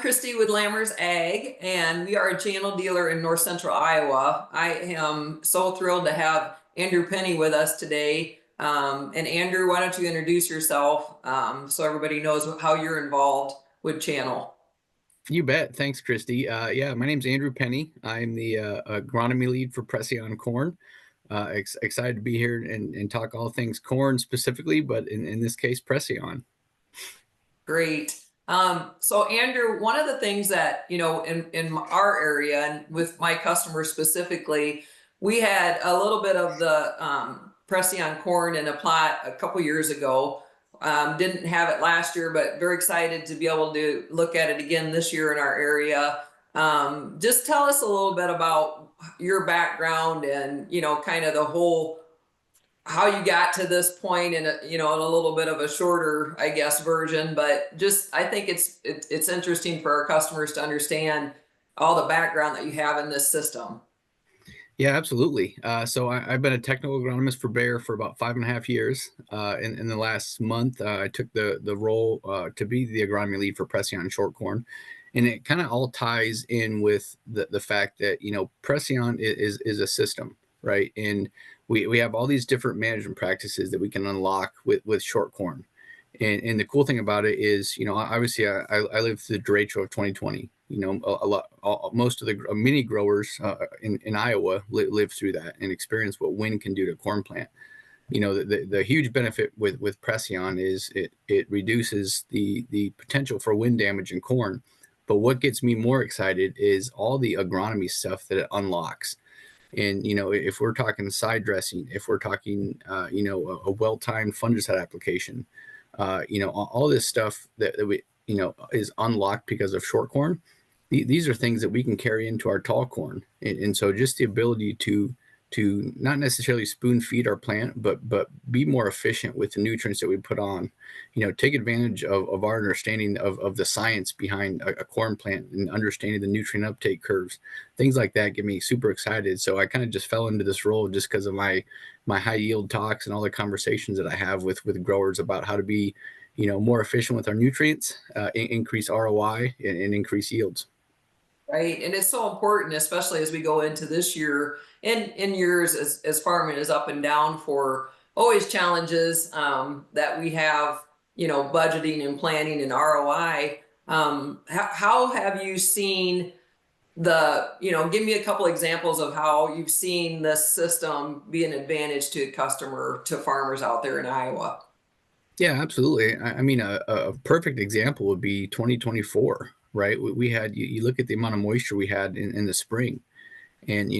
Kristy with Lammers Ag, and we are a channel dealer in north central Iowa. I am so thrilled to have Andrew Penney with us today. And Andrew, why don't you introduce yourself so everybody knows how you're involved with channel? You bet. Thanks, Kristy. Yeah, my name's Andrew Penney. I'm the agronomy lead for Preceon corn. Excited to be here and talk all things corn specifically, but in this case, Preceon. Great. So Andrew, one of the things that, in our area and with my customers specifically, we had a little bit of the Preceon corn in a plot a couple years ago. Didn't have it last year, but very excited to be able to look at it again this year in our area. Just tell us a little bit about your background and, kind of the whole how you got to this point in in a little bit of a shorter, I guess, version. But just I think it's interesting for our customers to understand all the background that you have in this system. Yeah, absolutely. So I've been a technical agronomist for Bayer for about 5.5 years. In the last month, I took the role to be the agronomy lead for Preceon short corn. And it kind of all ties in with the fact that, Preceon is a system, right? And we have all these different management practices that we can unlock with short corn. And the cool thing about it is, obviously I lived through the derecho of 2020. Most of the many growers in Iowa live through that and experience what wind can do to corn plant. The huge benefit with Preceon is it reduces the potential for wind damage in corn. But what gets me more excited is all the agronomy stuff that it unlocks. And, if we're talking side dressing, if we're talking, a well-timed fungicide application, all this stuff that we, is unlocked because of short corn. These are things that we can carry into our tall corn. And so just the ability to not necessarily spoon feed our plant, but be more efficient with the nutrients that we put on, take advantage of our understanding of the science behind a corn plant and understanding the nutrient uptake curves, things like that get me super excited. So I kind of just fell into this role just because of my high yield talks and all the conversations that I have with growers about how to be, more efficient with our nutrients, increase ROI and increase yields. Right. And it's so important, especially as we go into this year and in years as farming is up and down for always challenges that we have, budgeting and planning and ROI. How have you seen give me a couple examples of how you've seen this system be an advantage to to farmers out there in Iowa? Yeah, absolutely. I mean, a perfect example would be 2024, right? We had, you look at the amount of moisture we had in the spring. And,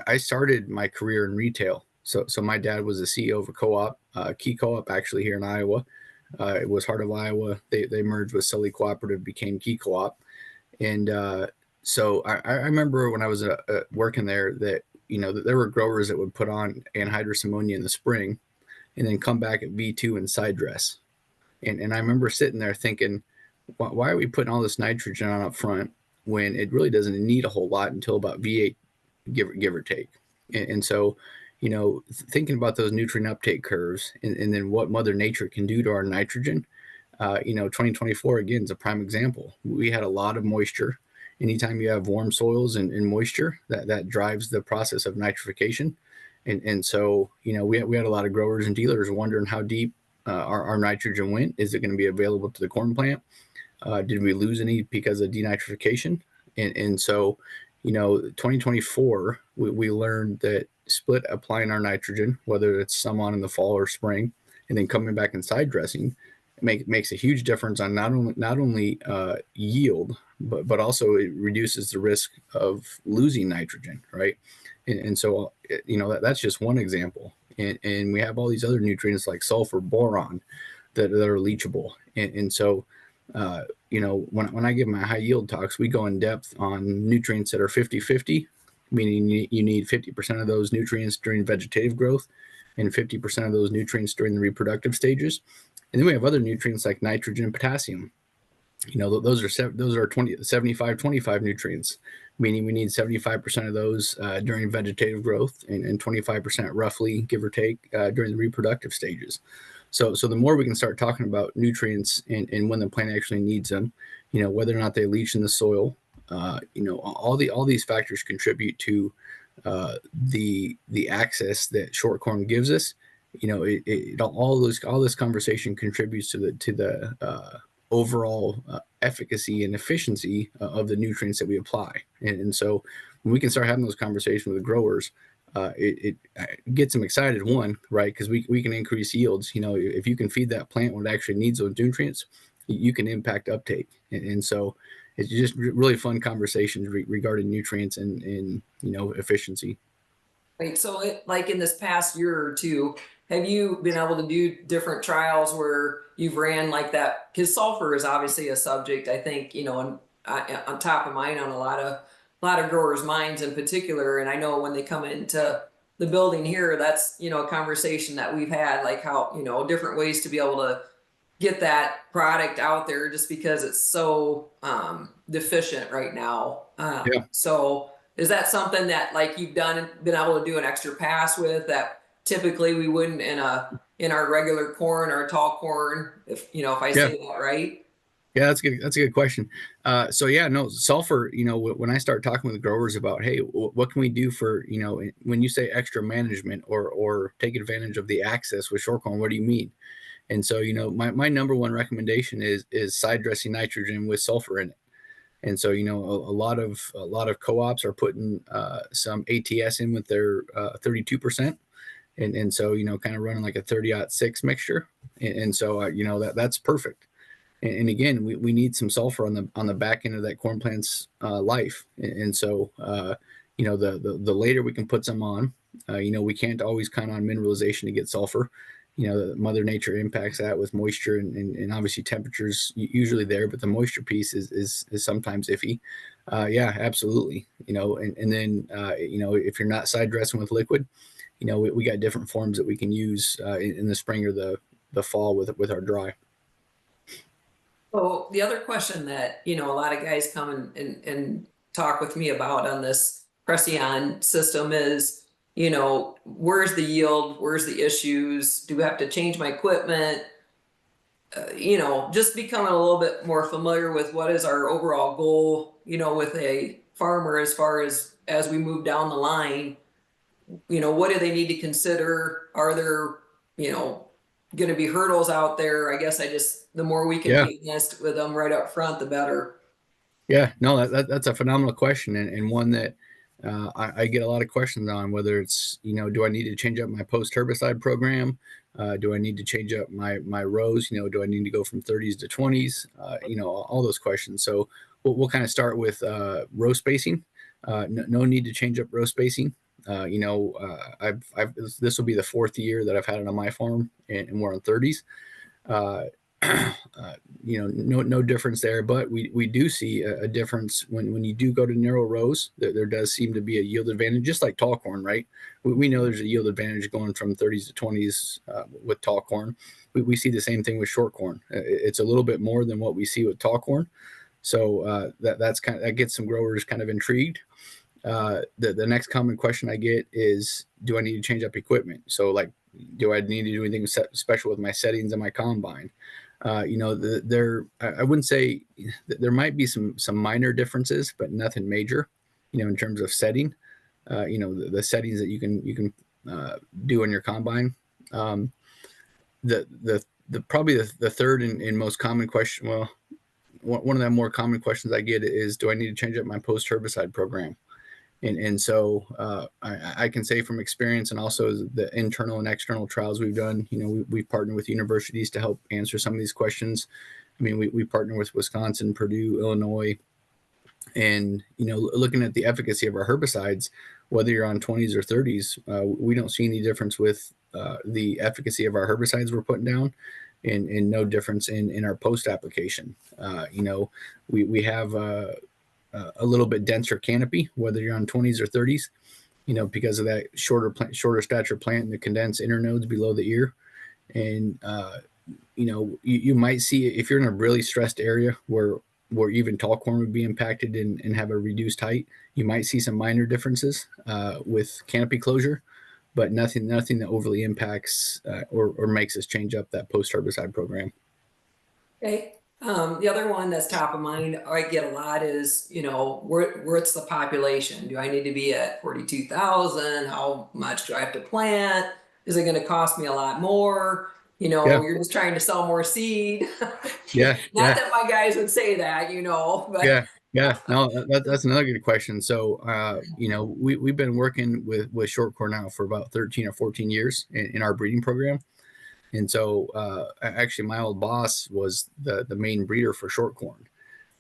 I started my career in retail. So my dad was the CEO of a co-op, key co-op actually here in Iowa. It was Heart of Iowa. They merged with Sully Cooperative, became Key Co-op. And so I remember when I was working there that, that there were growers that would put on anhydrous ammonia in the spring and then come back at V2 and side dress. And I remember sitting there thinking, why are we putting all this nitrogen on up front when it really doesn't need a whole lot until about V8, give or take. And so, thinking about those nutrient uptake curves and then what Mother Nature can do to our nitrogen, 2024 again is a prime example. We had a lot of moisture. Anytime you have warm soils and moisture, that drives the process of nitrification. And so, we had a lot of growers and dealers wondering how deep our nitrogen went. Is it going to be available to the corn plant? Did we lose any because of denitrification? And so, 2024, we learned that split applying our nitrogen, whether it's some on in the fall or spring, and then coming back and side dressing, makes a huge difference on not only yield, but also it reduces the risk of losing nitrogen, right? And so, that's just one example. And we have all these other nutrients like sulfur, boron, that are leachable. And so, when I give my high yield talks, we go in depth on nutrients that are 50-50, meaning you need 50% of those nutrients during vegetative growth and 50% of those nutrients during the reproductive stages. And then we have other nutrients like nitrogen and potassium. Those are 75-25 nutrients, meaning we need 75% of those during vegetative growth and 25% roughly, give or take, during the reproductive stages. So the more we can start talking about nutrients and when the plant actually needs them, whether or not they leach in the soil. All these factors contribute to the access that short corn gives us. All this conversation contributes to the overall efficacy and efficiency of the nutrients that we apply. And so when we can start having those conversations with the growers, it gets them excited, one, right? Because we can increase yields. If you can feed that plant what it actually needs, those nutrients, you can impact uptake. And so it's just really fun conversations regarding nutrients and efficiency. Right. So, like in this past year or two, have you been able to do different trials where you've ran like that? Because sulfur is obviously a subject, I think, and on top of mind on a lot of growers' minds in particular. And I know when they come into the building here, that's a conversation that we've had, like how different ways to be able to get that product out there, just because it's so deficient right now. Yeah. So is that something that like you've been able to do an extra pass with that typically we wouldn't in our regular corn or tall corn, if I Yeah. say that right? Yeah, that's good. That's a good question. So yeah, no, sulfur, when I start talking with growers about, hey, what can we do for, when you say extra management or take advantage of the access with short corn, what do you mean? And so, my number one recommendation is side dressing nitrogen with sulfur in it. And so, a lot of co-ops are putting some ATS in with their 32%. And so, kind of running like a 30-06 mixture. And so, that's perfect. And again, we need some sulfur on the back end of that corn plant's life. And so, the later we can put some on, we can't always count on mineralization to get sulfur. Mother Nature impacts that with moisture and obviously temperatures usually there, but the moisture piece is sometimes iffy. Yeah, absolutely. And then if you're not side dressing with liquid, we got different forms that we can use in the spring or the fall with our dry. So the other question that a lot of guys come and talk with me about on this Preceon system is, where's the yield? Where's the issues? Do we have to change my equipment? Just becoming a little bit more familiar with what is our overall goal, with a farmer as far as we move down the line. What do they need to consider? Are there, going to be hurdles out there? I guess the more we can Yeah. be honest with them right up front, the better. Yeah, no, that's a phenomenal question, and one that I get a lot of questions on. Whether it's do I need to change up my post herbicide program? Do I need to change up my rows? Do I need to go from 30s to 20s? All those questions. So we'll kind of start with row spacing. No need to change up row spacing. I've this will be the fourth year that I've had it on my farm, and we're on 30s. Uh, no difference there, but we do see a difference when you do go to narrow rows. There does seem to be a yield advantage, just like tall corn, right? We know there's a yield advantage going from 30s to 20s with tall corn. We see the same thing with short corn. It's a little bit more than what we see with tall corn, so that gets some growers kind of intrigued. The next common question I get is, do I need to change up equipment? So like, do I need to do anything special with my settings and my combine? I wouldn't say there might be some minor differences, but nothing major, in terms of setting, the settings that you can do on your combine. The probably the third and most common question, well, one of the more common questions I get is, do I need to change up my post herbicide program? And so I can say from experience, and also the internal and external trials we've done, we've partnered with universities to help answer some of these questions. I mean, we partner with Wisconsin, Purdue, Illinois, and looking at the efficacy of our herbicides, whether you're on 20s or 30s, we don't see any difference with the efficacy of our herbicides we're putting down, and no difference in our post application. We have a little bit denser canopy, whether you're on 20s or 30s, because of that shorter stature plant and the condensed internodes below the ear. And, you might see, if you're in a really stressed area where even tall corn would be impacted and have a reduced height, you might see some minor differences with canopy closure, but nothing that overly impacts or makes us change up that post herbicide program. Okay. The other one that's top of mind I get a lot is, where's the population? Do I need to be at 42,000? How much do I have to plant? Is it going to cost me a lot more? Yeah, You're just trying to sell more seed. yeah, Not yeah. that my guys would say that, but Yeah, yeah. No, that's another good question. So, we've been working with short corn now for about 13 or 14 years in our breeding program. And so, actually, my old boss was the main breeder for short corn.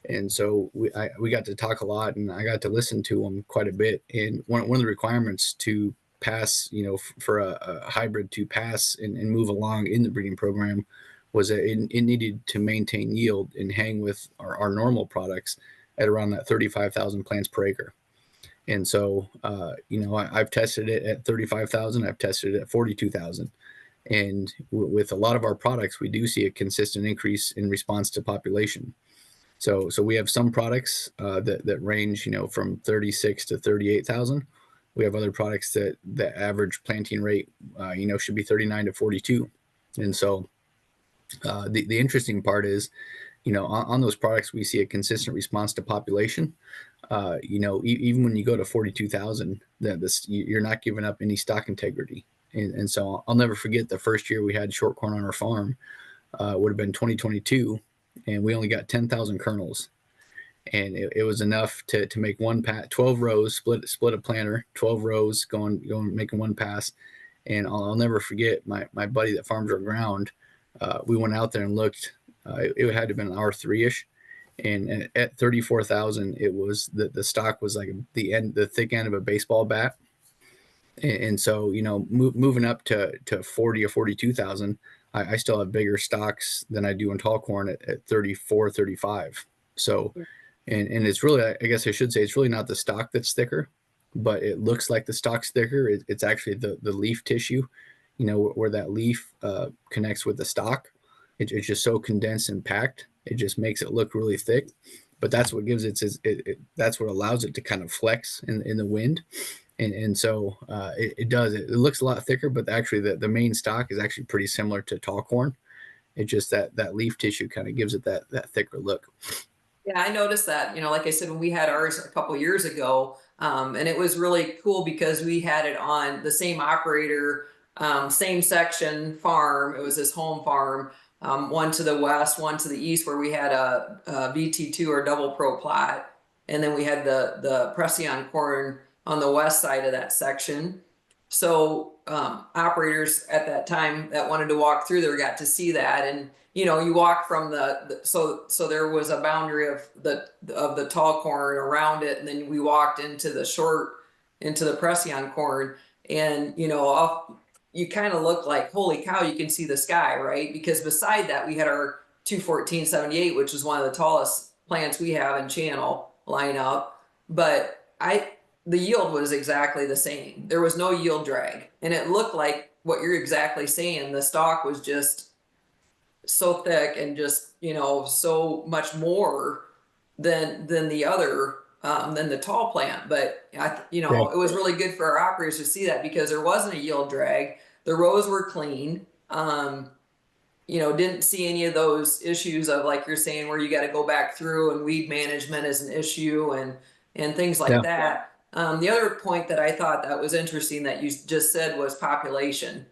And so we got to talk a lot, and I got to listen to him quite a bit. And one of the requirements to pass, for a hybrid to pass and move along in the breeding program was that it needed to maintain yield and hang with our normal products at around that 35,000 plants per acre. And so, I've tested it at 35,000. I've tested it at 42,000. And with a lot of our products, we do see a consistent increase in response to population. So we have some products that range, from 36 to 38,000. We have other products that average planting rate, should be 39 to 42. And so the interesting part is, on those products, we see a consistent response to population. Even when you go to 42,000, you're not giving up any stock integrity. And so I'll never forget the first year we had short corn on our farm, would have been 2022, and we only got 10,000 kernels. And it was enough to make one pass, 12 rows, split a planter, 12 rows going, making one pass. And I'll never forget my buddy that farms our ground. We went out there and looked. It had to have been R3-ish, and at 34,000, it was the stock was like the thick end of a baseball bat. And so, moving up to 40 or 42,000, I still have bigger stocks than I do in tall corn at 34, 35. So, and it's really, I guess I should say, it's really not the stock that's thicker, but it looks like the stock's thicker. It's actually the leaf tissue, where that leaf connects with the stock. It's just so condensed and packed. It just makes it look really thick. But that's what gives that's what allows it to kind of flex in the wind. And so it does. It looks a lot thicker, but actually the main stock is actually pretty similar to tall corn. It's just that leaf tissue kind of gives it that thicker look. yeah, I noticed that, like I said, when we had ours a couple years ago, and it was really cool because we had it on the same operator, same section farm. It was his home farm, one to the west, one to the east, where we had a BT2 or double pro plot. And then we had the Preceon corn on the west side of that section. So operators at that time that wanted to walk through there got to see that. And you walk from so there was a boundary of the tall corn around it, and then we walked into the Preceon corn, and you kind of look like, holy cow, you can see the sky, right? Because beside that we had our 21478, which is one of the tallest plants we have in channel lineup. But the yield was exactly the same. There was no yield drag, and it looked like what you're exactly saying. The stalk was just so thick and just so much more than the other than the tall plant. But Yeah, it was really good for our operators to see that because there wasn't a yield drag. The rows were clean. Didn't see any of those issues of, like you're saying, where you got to go back through and weed management is an issue and things like yeah, that. The other point that I thought that was interesting that you just said was population.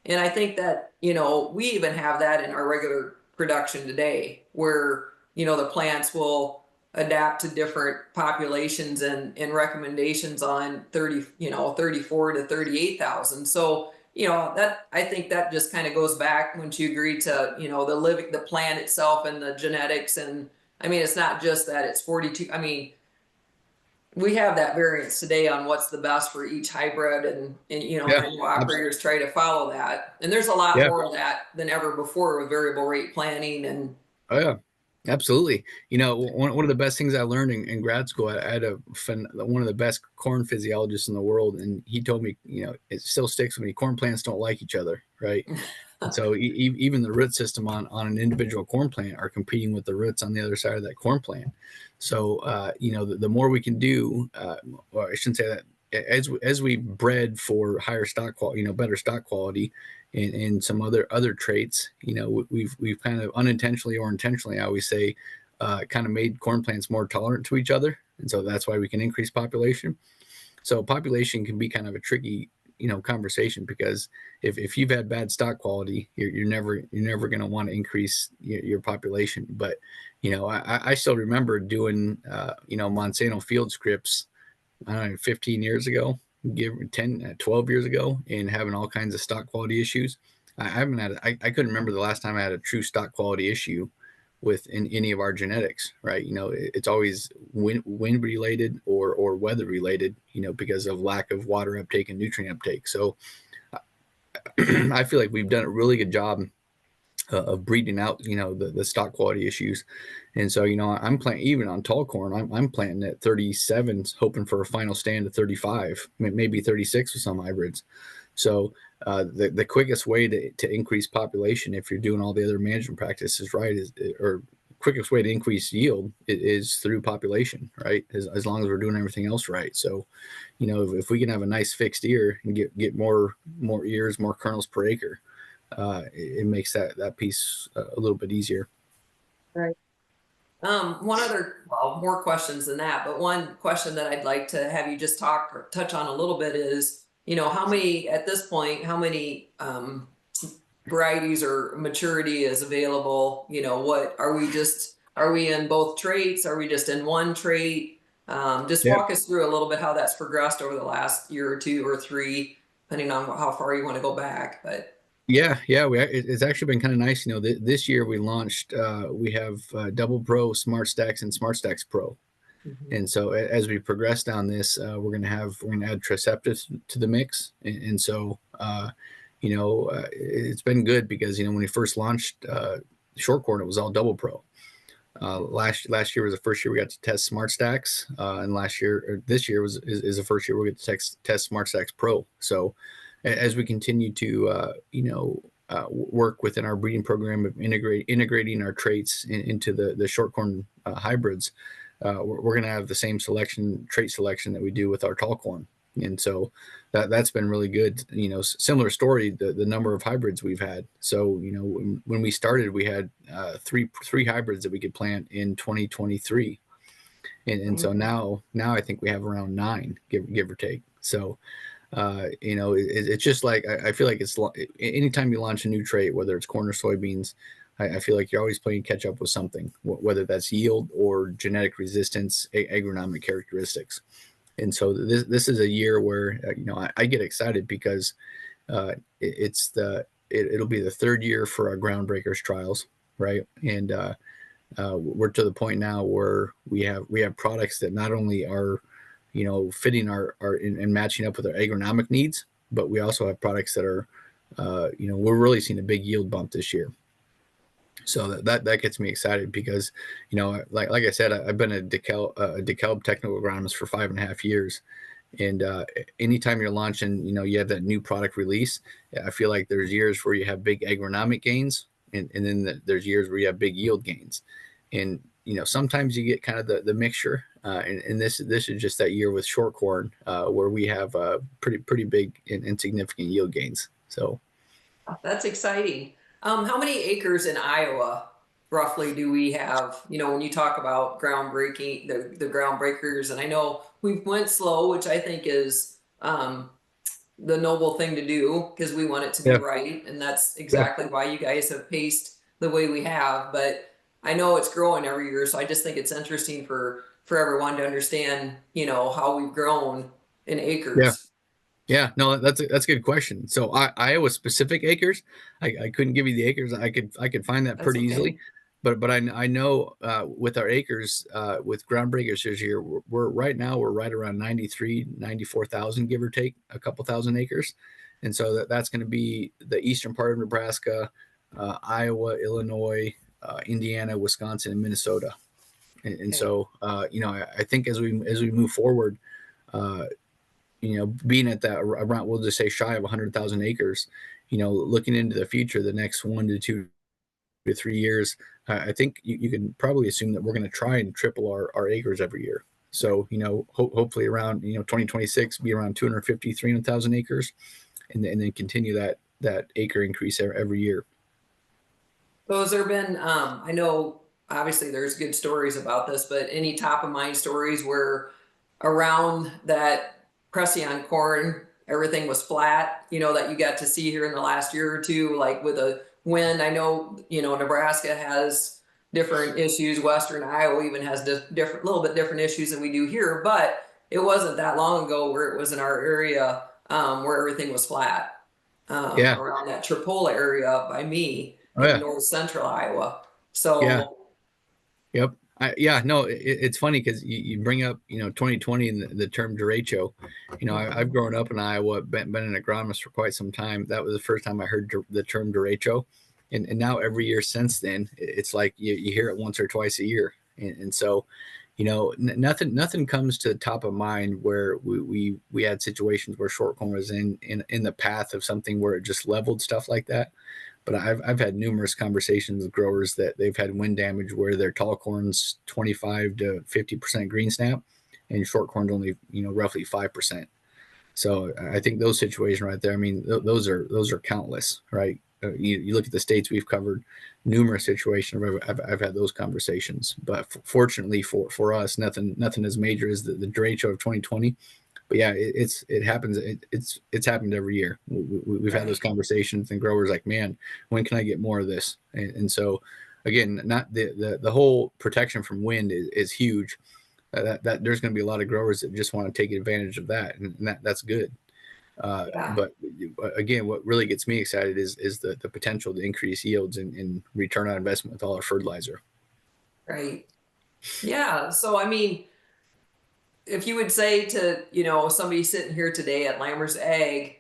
And I think that, we even have that in our regular production today where, the plants will adapt to different populations and recommendations on 34 to 38,000. So, that I think that just kind of goes back once you agree to, the plant itself and the genetics. And I mean, it's not just that it's 42. I mean, we have that variance today on what's the best for each hybrid, and yeah, I know operators try to follow that, and there's a lot yeah. more of that than ever before with variable rate planning. And Oh yeah, absolutely. One of the best things I learned in grad school, I had one of the best corn physiologists in the world, and he told me, it still sticks with me. Corn plants don't like each other, right? And so even the root system on an individual corn plant are competing with the roots on the other side of that corn plant. So the more we can do, or I shouldn't say that. as we bred for higher stock quality, better stock quality, and some other traits, we've kind of unintentionally or intentionally, I always say, kind of made corn plants more tolerant to each other, and so that's why we can increase population. So population can be kind of a tricky, conversation, because if you've had bad stock quality, you're never going to want to increase your population. But I still remember doing Monsanto field scripts, I don't know, 15 years ago, give 10 12 years ago, and having all kinds of stock quality issues. I haven't had I couldn't remember the last time I had a true stock quality issue with in any of our genetics, right? It's always wind related or weather related, because of lack of water uptake and nutrient uptake. So I feel like we've done a really good job of breeding out, the stock quality issues. And so, I'm planting, even on tall corn, I'm planting at 37, hoping for a final stand of 35, maybe 36 with some hybrids. So the quickest way to increase population, if you're doing all the other management practices right, or quickest way to increase yield is through population, right? As long as we're doing everything else right. So, if we can have a nice fixed ear and get more ears, more kernels per acre, it makes that piece a little bit easier. Right. One other, well, more questions than that, but one question that I'd like to have you just talk or touch on a little bit is, how many, at this point, how many varieties or maturity is available? What are we in both traits? Are we just in one trait? Just Yeah. walk us through a little bit how that's progressed over the last year or two or three, depending on how far you want to go back. But Yeah. It's actually been kind of nice. This year we launched, we have Double Pro, Smart Stacks, and Smart Stacks Pro. Mhm. And so as we progress down this, we're gonna add Triceptus to the mix. And so it's been good because when we first launched short corn, it was all Double Pro. Last year was the first year we got to test Smart Stacks, and this year is the first year we get to test Smart Stacks Pro. So as we continue to work within our breeding program of integrating our traits into the short corn hybrids, we're going to have the same trait selection that we do with our tall corn. And so that's been really good. Similar story, the number of hybrids we've had. So when we started, we had three hybrids that we could plant in 2023, and so now I think we have around 9, give or take. So it's just like I feel like it's anytime you launch a new trait, whether it's corn or soybeans, I feel like you're always playing catch up with something, whether that's yield or genetic resistance, agronomic characteristics. And so this is a year where I get excited because it'll be the third year for our Groundbreakers trials, right? And we're to the point now where we have products that not only are fitting our and matching up with our agronomic needs, but we also have products that are we're really seeing a big yield bump this year. So that gets me excited because like I said, I've been a DeKalb technical agronomist for 5.5 years, and anytime you're launching, you have that new product release. I feel like there's years where you have big agronomic gains, and then there's years where you have big yield gains, and sometimes you get kind of the mixture. And this is just that year with short corn where we have pretty big and significant yield gains. So. that's exciting. How many acres in Iowa roughly do we have? When you talk about groundbreaking, the groundbreakers, and I know we went slow, which I think is the noble thing to do because we want it to be Yeah. right, and that's Yeah. exactly why you guys have paced the way we have. But I know it's growing every year, so I just think it's interesting for everyone to understand, how we've grown in Yeah. acres. Yeah, no, that's a good question. So Iowa specific acres, I couldn't give you the acres. I could find that That's pretty easily, okay. but I know with our acres with Groundbreakers this year, we're right now we're right around 94,000, give or take a couple thousand acres, and so that's going to be the eastern part of Nebraska, Iowa, Illinois, Indiana, Wisconsin, and Minnesota, and Okay. so I think as we move forward. Being at that around, we'll just say shy of 100,000 acres, looking into the future, the next 1 to 2 to 3 years, I think you can probably assume that we're going to try and triple our acres every year. So, hopefully around, 2026 be around 250, 300,000 acres, and then continue that acre increase every year. So has there been, I know obviously there's good stories about this, but any top of mind stories where around that Preceon corn, everything was flat, that you got to see here in the last year or two, like with a wind? I know, Nebraska has different issues. Western Iowa even has different, little bit different issues than we do here, but it wasn't that long ago where it was in our area, where everything was flat, Yeah. around that Chipola area up by me Oh in yeah. north central Iowa. Yeah. So Yep. Yeah, no, it's funny because you bring up, 2020 and the term derecho. I've grown up in Iowa, been an agronomist for quite some time. That was the first time I heard the term derecho. And now every year since then, it's like you hear it once or twice a year. And so, nothing comes to the top of mind where we had situations where short corn was in the path of something where it just leveled stuff like that. But I've had numerous conversations with growers that they've had wind damage where their tall corn's 25 to 50% green snap, and short corn's only roughly 5%. So I think those situations right there. I mean, those are countless, right? You look at the states we've covered, numerous situations where I've had those conversations. But fortunately for us, nothing as major as the derecho of 2020. But yeah, it happens. It's happened every year. We've had those right, conversations, and growers like, man, when can I get more of this? And so, again, not the whole protection from wind is huge. That there's going to be a lot of growers that just want to take advantage of that, and that's good. yeah, But again, what really gets me excited is the potential to increase yields and return on investment with all our fertilizer. right, yeah. So I mean, if you would say to somebody sitting here today at Lammers Ag,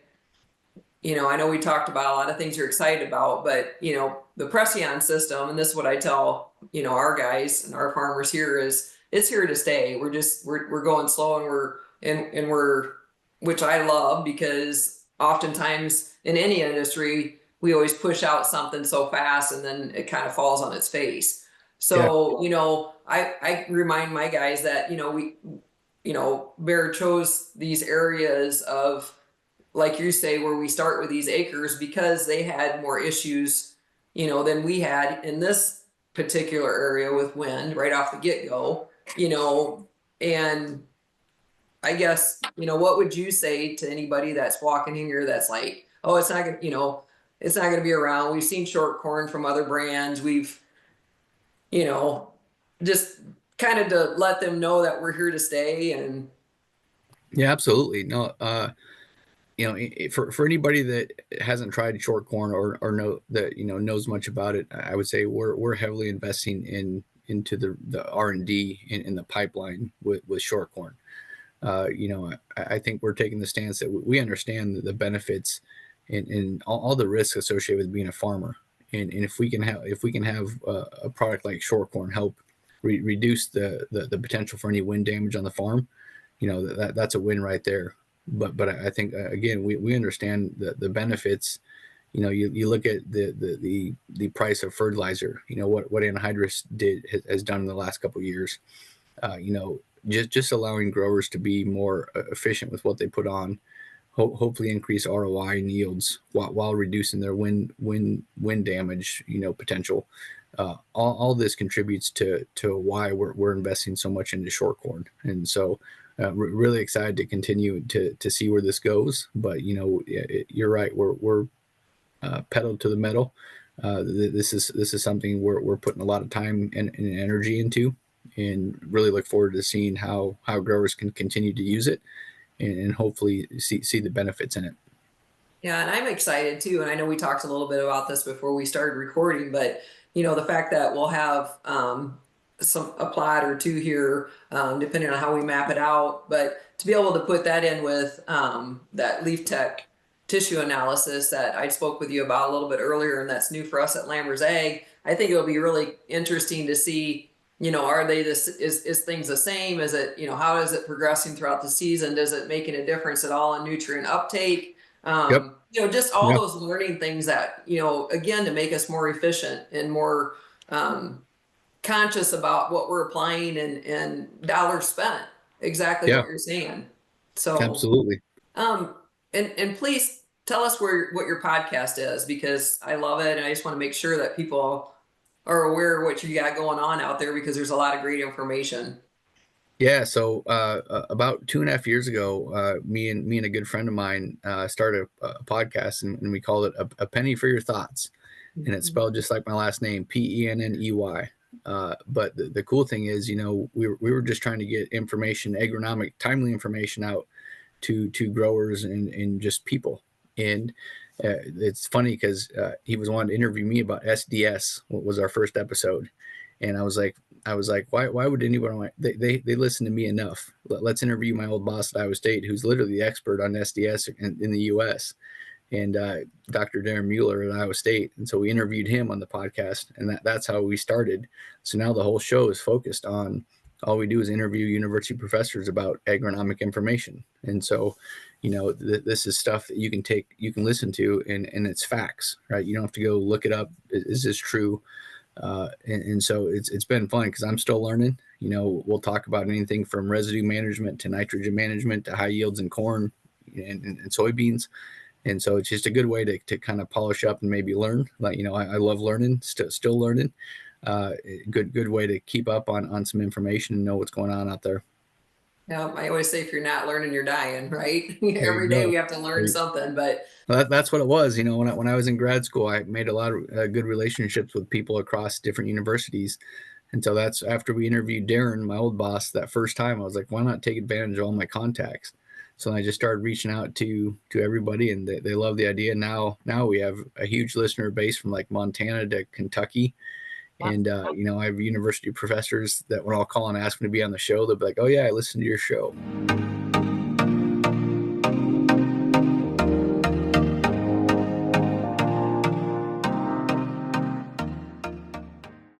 I know we talked about a lot of things you're excited about, but the Preceon system, and this is what I tell our guys and our farmers here, is it's here to stay. We're going slow, and we're which I love, because oftentimes in any industry we always push out something so fast and then it kind of falls on its face. Yeah. So I remind my guys that we Bear chose these areas of, like you say, where we start with these acres because they had more issues, than we had in this particular area with wind right off the get go, and I guess, what would you say to anybody that's walking in here that's like, oh, it's not gonna, it's not gonna be around. We've seen short corn from other brands. We've, you know, just kind of to let them know that we're here to stay. And Yeah, absolutely. No, for anybody that hasn't tried short corn or know that knows much about it, I would say we're heavily investing into the R&D in the pipeline with short corn. I think we're taking the stance that we understand the benefits and all the risks associated with being a farmer, and if we can have a product like short corn help reduce the potential for any wind damage on the farm, that's a win right there. But I think again we understand the benefits. You look at the price of fertilizer. What anhydrous has done in the last couple of years. Just allowing growers to be more efficient with what they put on, hopefully increase ROI and yields while reducing their wind damage potential. All this contributes to why we're investing so much into short corn, and so really excited to continue to see where this goes. But you're right, we're pedal to the metal. This is something we're putting a lot of time and energy into, and really look forward to seeing how growers can continue to use it and hopefully see the benefits in it. yeah, and I'm excited too. And I know we talked a little bit about this before we started recording, but the fact that we'll have a plot or two here, depending on how we map it out. But to be able to put that in with that leaf tech tissue analysis that I spoke with you about a little bit earlier, and that's new for us at Lammers Ag, I think it'll be really interesting to see. Are they this is things the same? Is it how is it progressing throughout the season? Does it making a difference at all in nutrient uptake? Yep. Just all Yeah. those learning things that again, to make us more efficient and more conscious about what we're applying and dollars spent. exactly Yeah, what you're saying. So, absolutely. um, and please tell us what your podcast is, because I love it, and I just want to make sure that people are aware of what you got going on out there, because there's a lot of great information. Yeah, so about 2.5 years ago, me and a good friend of mine started a podcast, and we called it a penny for your thoughts, and it's spelled just like my last name, Penney. But the cool thing is, we were just trying to get information, agronomic, timely information out to growers and just people. And it's funny because he was wanting to interview me about SDS, what was our first episode, and I was like, why would anyone want? They listen to me enough. Let's interview my old boss at Iowa State, who's literally the expert on SDS in the U.S. and Dr. Darren Mueller at Iowa State. And so we interviewed him on the podcast, and that's how we started. So now the whole show is focused on, all we do is interview university professors about agronomic information. And so, this is stuff that you can listen to, and it's facts, right? You don't have to go look it up. Is this true? And so it's been fun because I'm still learning. We'll talk about anything from residue management to nitrogen management to high yields in corn and soybeans. And so it's just a good way to kind of polish up and maybe learn. Like, I love learning, still learning. Good way to keep up on some information and know what's going on out there. Yeah, I always say, if you're not learning, you're dying, right? There Every you day we go. have to learn something, but Well, that's what it was. When I was in grad school, I made a lot of good relationships with people across different universities. And so that's after we interviewed Darren, my old boss, that first time. I was like, why not take advantage of all my contacts? So I just started reaching out to everybody, and they love the idea. Now we have a huge listener base from like Montana to Kentucky. And I have university professors that when I'll call and ask me to be on the show, they'll be like, "Oh yeah, I listened to your show."